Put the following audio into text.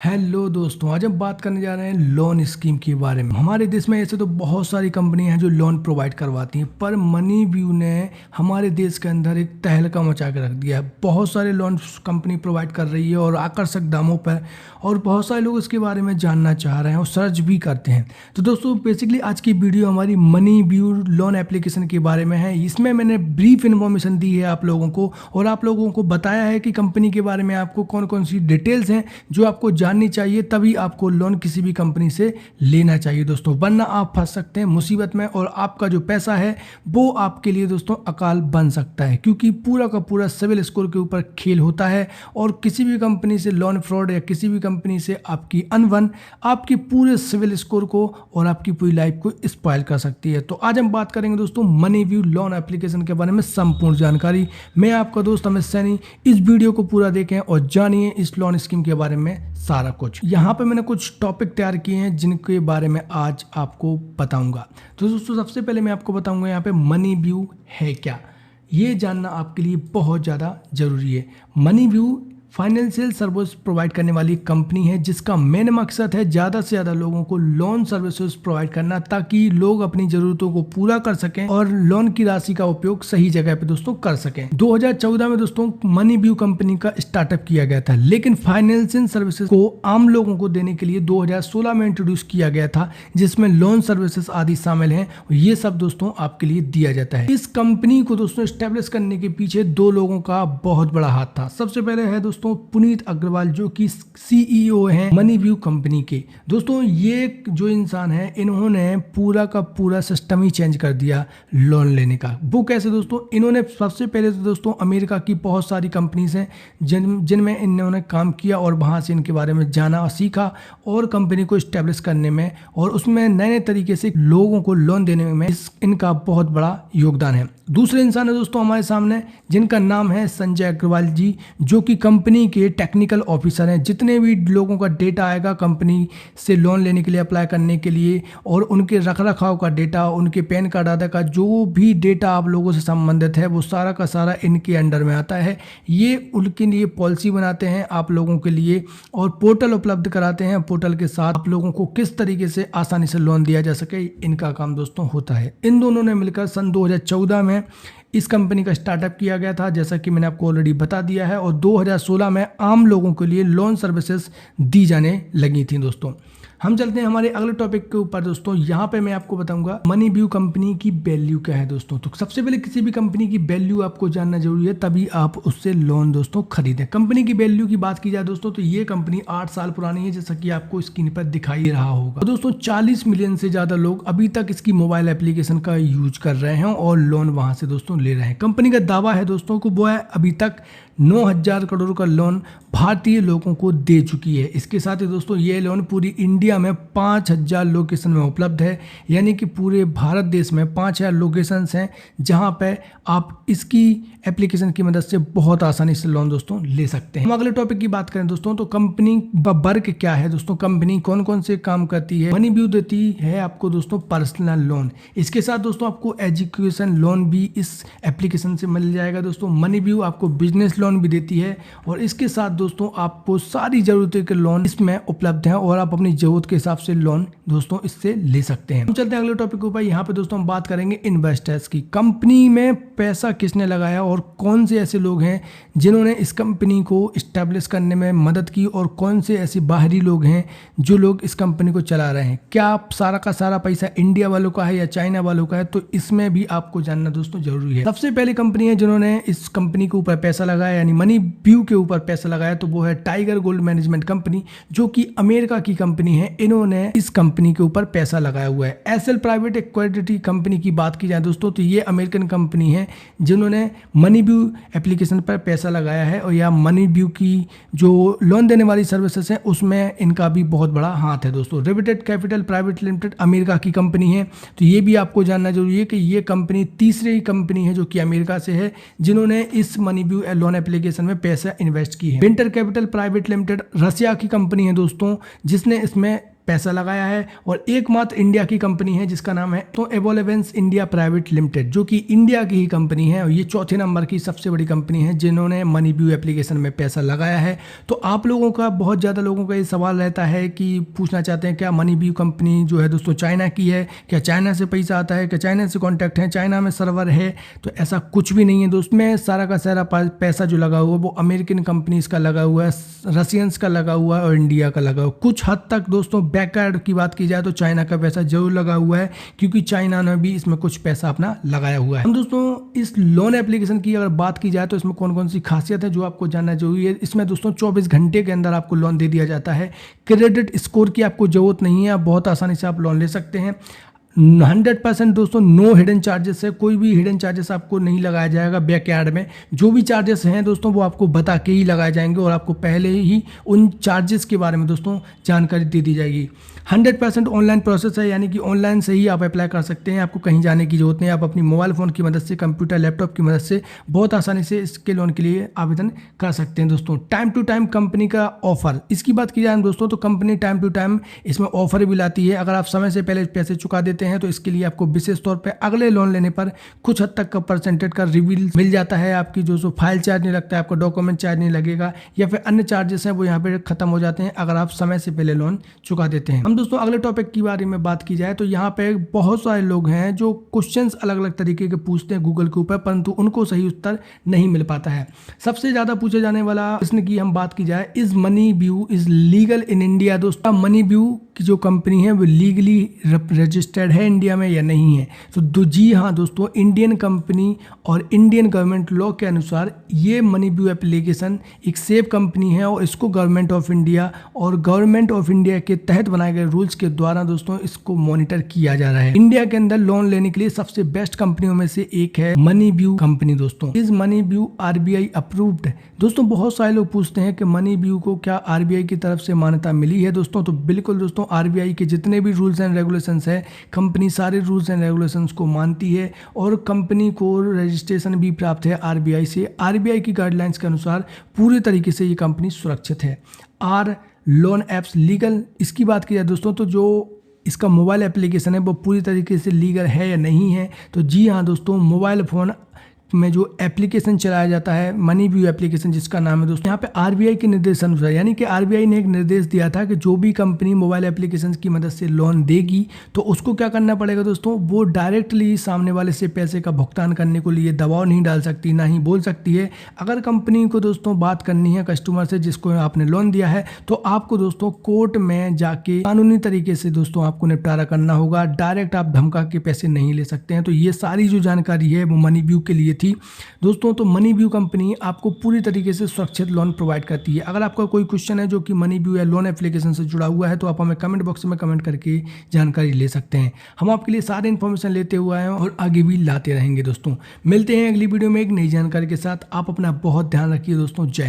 Hello दोस्तों, आज हम बात करने जा रहे हैं लोन स्कीम के बारे में। हमारे देश में ऐसे तो बहुत सारी कंपनियां हैं जो लोन प्रोवाइड करवाती हैं, पर मनी व्यू ने हमारे देश के अंदर एक तहलका मचा के रख दिया है। बहुत सारे लोन कंपनी प्रोवाइड कर रही है और आकर्षक दामों पर, और बहुत सारे लोग इसके बारे में जानना चाह रहे हैं और सर्च भी करते हैं। तो दोस्तों, बेसिकली आज की वीडियो हमारी मनी व्यू लोन एप्लीकेशन के बारे में है। इसमें मैंने ब्रीफ इन्फॉर्मेशन दी है आप लोगों को, और आप लोगों को बताया है कि कंपनी के बारे में आपको कौन कौन सी डिटेल्स हैं जो आपको जाननी चाहिए, तभी आपको लोन किसी भी कंपनी से लेना चाहिए दोस्तों, वरना आप फंस सकते हैं मुसीबत में और आपका जो पैसा है वो आपके लिए दोस्तों अकाल बन सकता है, क्योंकि पूरा का पूरा सिविल स्कोर के ऊपर खेल होता है। और किसी भी कंपनी से लोन फ्रॉड या किसी भी कंपनी से आपकी अनबन आपके पूरे सिविल स्कोर को और आपकी पूरी लाइफ को स्पॉइल कर सकती है। तो आज हम बात करेंगे दोस्तों मनी व्यू लोन एप्लीकेशन के बारे में संपूर्ण जानकारी। मैं आपका दोस्त अमित सैनी, इस वीडियो को पूरा देखें और जानिए इस लोन स्कीम के बारे में सारा कुछ। यहाँ पे मैंने कुछ टॉपिक तैयार किए हैं जिनके बारे में आज आपको बताऊंगा। तो दोस्तों, सबसे पहले मैं आपको बताऊंगा यहाँ पे मनी व्यू है क्या, ये जानना आपके लिए बहुत ज़्यादा जरूरी है। Money view financial service provide करने वाली कंपनी है जिसका मेन मकसद है ज़्यादा से ज़्यादा लोगों को लोन सर्विसेज प्रोवाइड करना, ताकि लोग अपनी ज़रूरतों को पूरा कर सकें और लोन की राशि का उपयोग सही जगह पे दोस्तों कर सकें। 2014 में दोस्तों मनी व्यू कंपनी का स्टार्टअप किया गया था, लेकिन फाइनेंशियल सर्विसेज को आम लोगों को देने के लिए 2016 में इंट्रोड्यूस किया गया था, जिसमें लोन सर्विसेज आदि शामिल हैं। ये सब दोस्तों आपके लिए दिया जाता है। इस कंपनी को दोस्तों स्टेब्लिश करने के पीछे दो लोगों का बहुत बड़ा हाथ था। सबसे पहले है दोस्तों पुनीत अग्रवाल, जो कि सीईओ हैं मनी व्यू कंपनी के। दोस्तों, ये जो इंसान है, इन्होंने पूरा का पूरा सिस्टम ही चेंज कर दिया लोन लेने का। वो कैसे दोस्तों? इन्होंने सबसे पहले तो दोस्तों अमेरिका की बहुत सारी कंपनीज हैं जिनमें इन्होंने काम किया और वहां से इनके बारे में जाना और सीखा, और कंपनी को स्टेब्लिश करने में और उसमें नए नए तरीके से लोगों को लोन देने में इनका बहुत बड़ा योगदान है। दूसरे इंसान है दोस्तों हमारे सामने, जिनका नाम है संजय अग्रवाल जी, जो कि कंपनी के टेक्निकल ऑफिसर हैं। जितने भी लोगों का डेटा आएगा कंपनी से लोन लेने के लिए अप्लाई करने के लिए, और उनके रख रखाव का डेटा, उनके पैन कार्ड आदि का जो भी डेटा आप लोगों से संबंधित है, वो सारा का सारा इनके अंडर में आता है। ये उनके लिए पॉलिसी बनाते हैं आप लोगों के लिए, और पोर्टल उपलब्ध कराते हैं। पोर्टल के साथ आप लोगों को किस तरीके से आसानी से लोन दिया जा सके, इनका काम दोस्तों होता है। इन दोनों ने मिलकर सन 2014 में इस कंपनी का स्टार्टअप किया गया था, जैसा कि मैंने आपको ऑलरेडी बता दिया है, और 2016 में आम लोगों के लिए लोन सर्विसेज दी जाने लगी थी दोस्तों। हम चलते हैं हमारे अगले टॉपिक के ऊपर दोस्तों। यहाँ पे मैं आपको बताऊंगा मनी व्यू कंपनी की वैल्यू क्या है दोस्तों। तो सबसे पहले किसी भी कंपनी की वैल्यू आपको जानना जरूरी है, तभी आप उससे लोन दोस्तों खरीदें। कंपनी की वैल्यू की बात की जाए दोस्तों, तो ये कंपनी 8 साल पुरानी है, जैसा कि आपको स्क्रीन पर दिखाई दे रहा होगा। तो दोस्तों 40 मिलियन से ज्यादा लोग अभी तक इसकी मोबाइल एप्लीकेशन का यूज कर रहे हैं और लोन वहां से दोस्तों ले रहे हैं। कंपनी का दावा है दोस्तों को वो है अभी तक 9,000 करोड़ का लोन भारतीय लोगों को दे चुकी है। इसके साथ ही दोस्तों ये लोन पूरी इंडिया में 5,000 लोकेशन में उपलब्ध है, यानी कि पूरे भारत देश में 5,000 लोकेशंस हैं जहां पे आप इसकी एप्लीकेशन की मदद से बहुत आसानी से लोन दोस्तों ले सकते हैं। हम अगले टॉपिक की बात करें दोस्तों, तो कंपनी का वर्क क्या है दोस्तों, कंपनी कौन कौन से काम करती है। मनी व्यू देती है आपको दोस्तों पर्सनल लोन, इसके साथ दोस्तों आपको एजुकेशन लोन भी इस एप्लीकेशन से मिल जाएगा दोस्तों। मनी व्यू आपको बिजनेस लोन भी देती है, और इसके साथ दोस्तों आपको सारी जरूरतों के लोन इसमें उपलब्ध हैं, और आप अपनी जरूरत के हिसाब से लोन दोस्तों इससे ले सकते हैं। हम चलते हैं अगले टॉपिक के ऊपर। यहाँ पे दोस्तों हम बात करेंगे इन्वेस्टर्स की। कंपनी में पैसा किसने लगाया और कौन से ऐसे लोग हैं जिन्होंने इस कंपनी को स्टैब्लिश करने में मदद की, और कौन से ऐसे बाहरी लोग हैं जो लोग इस कंपनी को चला रहे हैं। क्या सारा का सारा पैसा इंडिया वालों का है या चाइना वालों का है, तो इसमें भी आपको जानना दोस्तों जरूरी है। सबसे पहली कंपनी है जिन्होंने इस कंपनी के ऊपर पैसा लगाया, यानी मनी व्यू के ऊपर पैसा लगाया, तो वो है टाइगर गोल्ड मैनेजमेंट कंपनी, जो कि अमेरिका की कंपनी है। इन्होंने इस कंपनी के ऊपर पैसा लगाया हुआ है। एसएल प्राइवेट इक्विटी कंपनी की बात की जाए दोस्तों, तो ये अमेरिकन कंपनी है जिन्होंने मनी व्यू एप्लीकेशन पर पैसा लगाया है, और या मनी व्यू की जो लोन देने वाली सर्विसेज है उसमें इनका भी बहुत बड़ा हाथ है दोस्तों। Riveted capital private limited America की कंपनी है, तो ये भी आपको जानना जरूरी है कि ये कंपनी तीसरी कंपनी है जो कि अमेरिका से है जिन्होंने इस मनी व्यू लोन एप्लीकेशन में पैसा इन्वेस्ट की है। विंटर कैपिटल प्राइवेट लिमिटेड रसिया की कंपनी है दोस्तों, जिसने इसमें पैसा लगाया है और एकमात्र इंडिया की कंपनी है जिसका नाम है तो एवोलेवेंस इंडिया प्राइवेट लिमिटेड, जो कि इंडिया की ही कंपनी है और ये चौथे नंबर की सबसे बड़ी कंपनी है जिन्होंने मनी व्यू एप्लीकेशन में पैसा लगाया है। तो आप लोगों का, बहुत ज़्यादा लोगों का ये सवाल रहता है कि पूछना चाहते हैं क्या मनी व्यू कंपनी जो है दोस्तों चाइना की है, क्या चाइना से पैसा आता है, क्या चाइना से कॉन्टैक्ट है, चाइना में सर्वर है। तो ऐसा कुछ भी नहीं है दोस्त, में सारा का सारा पैसा जो लगा हुआ है वो अमेरिकन कंपनीज का लगा हुआ है, रशियंस का लगा हुआ है और इंडिया का लगा हुआ है। कुछ हद तक दोस्तों बैकएंड की बात की जाए तो चाइना का पैसा जरूर लगा हुआ है, क्योंकि चाइना ने भी इसमें कुछ पैसा अपना लगाया हुआ है। हम दोस्तों इस लोन एप्लीकेशन की अगर बात की जाए तो इसमें कौन कौन सी खासियत है जो आपको जानना जरूरी है। इसमें दोस्तों 24 घंटे के अंदर आपको लोन दे दिया जाता है। क्रेडिट स्कोर की आपको जरूरत नहीं है, आप बहुत आसानी से आप लोन ले सकते हैं। 100% दोस्तों नो हिडन चार्जेस है, कोई भी हिडन चार्जेस आपको नहीं लगाया जाएगा। बैकयार्ड में जो भी चार्जेस हैं दोस्तों वो आपको बता के ही लगाए जाएंगे और आपको पहले ही उन चार्जेस के बारे में दोस्तों जानकारी दे दी जाएगी। 100% ऑनलाइन प्रोसेस है, यानी कि ऑनलाइन से ही आप अप्लाई कर सकते हैं, आपको कहीं जाने की जरूरत नहीं। आप अपनी मोबाइल फ़ोन की मदद से, कंप्यूटर लैपटॉप की मदद से बहुत आसानी से इसके लोन के लिए आवेदन कर सकते हैं। दोस्तों टाइम टू टाइम कंपनी का ऑफर, इसकी बात की जाए दोस्तों तो कंपनी टाइम टू टाइम इसमें ऑफर भी लाती है। अगर आप समय से पहले पैसे चुका देते हैं तो इसके लिए आपको विशेष तौर पे अगले लोन लेने पर कुछ हद तक का परसेंटेज का रिवील मिल जाता है। आपकी जो फाइल चार्ज नहीं लगता है, आपका डॉक्यूमेंट चार्ज नहीं लगेगा, या फिर अन्य चार्जेस हैं वो यहाँ पे खत्म हो जाते हैं अगर आप समय से पहले लोन चुका देते हैं। हम दोस्तों अगले टॉपिक की बारे में बात की जाए तो यहाँ पे बहुत सारे लोग हैं जो क्वेश्चंस अलग अलग तरीके के पूछते हैं गूगल के ऊपर, परंतु उनको सही उत्तर नहीं मिल पाता है। सबसे ज्यादा पूछे जाने वाला प्रश्न की हम बात की जाए, is money view is legal in India. दोस्तों मनी व्यू की जो कंपनी है वो लीगली रजिस्टर्ड है इंडिया में या नहीं है। तो जी हाँ दोस्तों, इंडियन कंपनी और इंडियन गवर्नमेंट लॉ के अनुसार ये मनी व्यू एप्लीकेशन एक सेफ कंपनी है और इसको गवर्नमेंट ऑफ इंडिया और गवर्नमेंट ऑफ इंडिया के तहत बनाए गए रूल्स के द्वारा दोस्तों इसको मॉनिटर किया जा रहा है। इंडिया के अंदर लोन लेने के लिए सबसे बेस्ट कंपनियों में से एक है मनी व्यू कंपनी। दोस्तों is money view RBI approved. दोस्तों बहुत सारे लोग पूछते हैं कि मनी व्यू को क्या आरबीआई की तरफ से मान्यता मिली है। दोस्तों तो बिल्कुल दोस्तों, आरबीआई के जितने भी रूल्स एंड रेगुलेशंस है, कंपनी सारे रूल्स एंड रेगुलेशंस को मानती है और कंपनी को रजिस्ट्रेशन भी प्राप्त है आरबीआई से। आरबीआई की गाइडलाइंस के अनुसार पूरी तरीके से ये कंपनी सुरक्षित है। आर लोन एप्स लीगल, इसकी बात की जाए दोस्तों तो जो इसका मोबाइल एप्लीकेशन है वो पूरी तरीके से लीगल है या नहीं है। तो जी हाँ दोस्तों, मोबाइल फ़ोन में जो एप्लीकेशन चलाया जाता है मनी व्यू एप्लीकेशन जिसका नाम है दोस्तों, यहाँ पे आरबीआई के निर्देशानुसार, यानी कि आरबीआई ने एक निर्देश दिया था कि जो भी कंपनी मोबाइल एप्लीकेशन की मदद से लोन देगी तो उसको क्या करना पड़ेगा दोस्तों, वो डायरेक्टली सामने वाले से पैसे का भुगतान करने को लिए दबाव नहीं डाल सकती, ना ही बोल सकती है। अगर कंपनी को दोस्तों बात करनी है कस्टमर से जिसको आपने लोन दिया है तो आपको दोस्तों कोर्ट में जाके कानूनी तरीके से दोस्तों आपको निपटारा करना होगा। डायरेक्ट आप धमका के पैसे नहीं ले सकते हैं। तो ये सारी जो जानकारी है वो मनी व्यू के लिए थी दोस्तों। तो मनी व्यू कंपनी आपको पूरी तरीके से सुरक्षित लोन प्रोवाइड करती है। अगर आपका कोई क्वेश्चन है जो कि मनी व्यू या लोन एप्लीकेशन से जुड़ा हुआ है तो आप हमें कमेंट बॉक्स में कमेंट करके जानकारी ले सकते हैं। हम आपके लिए सारे इन्फॉर्मेशन लेते हुए हैं और आगे भी लाते रहेंगे दोस्तों। मिलते हैं अगली वीडियो में एक नई जानकारी के साथ। आप अपना बहुत ध्यान रखिए दोस्तों। जय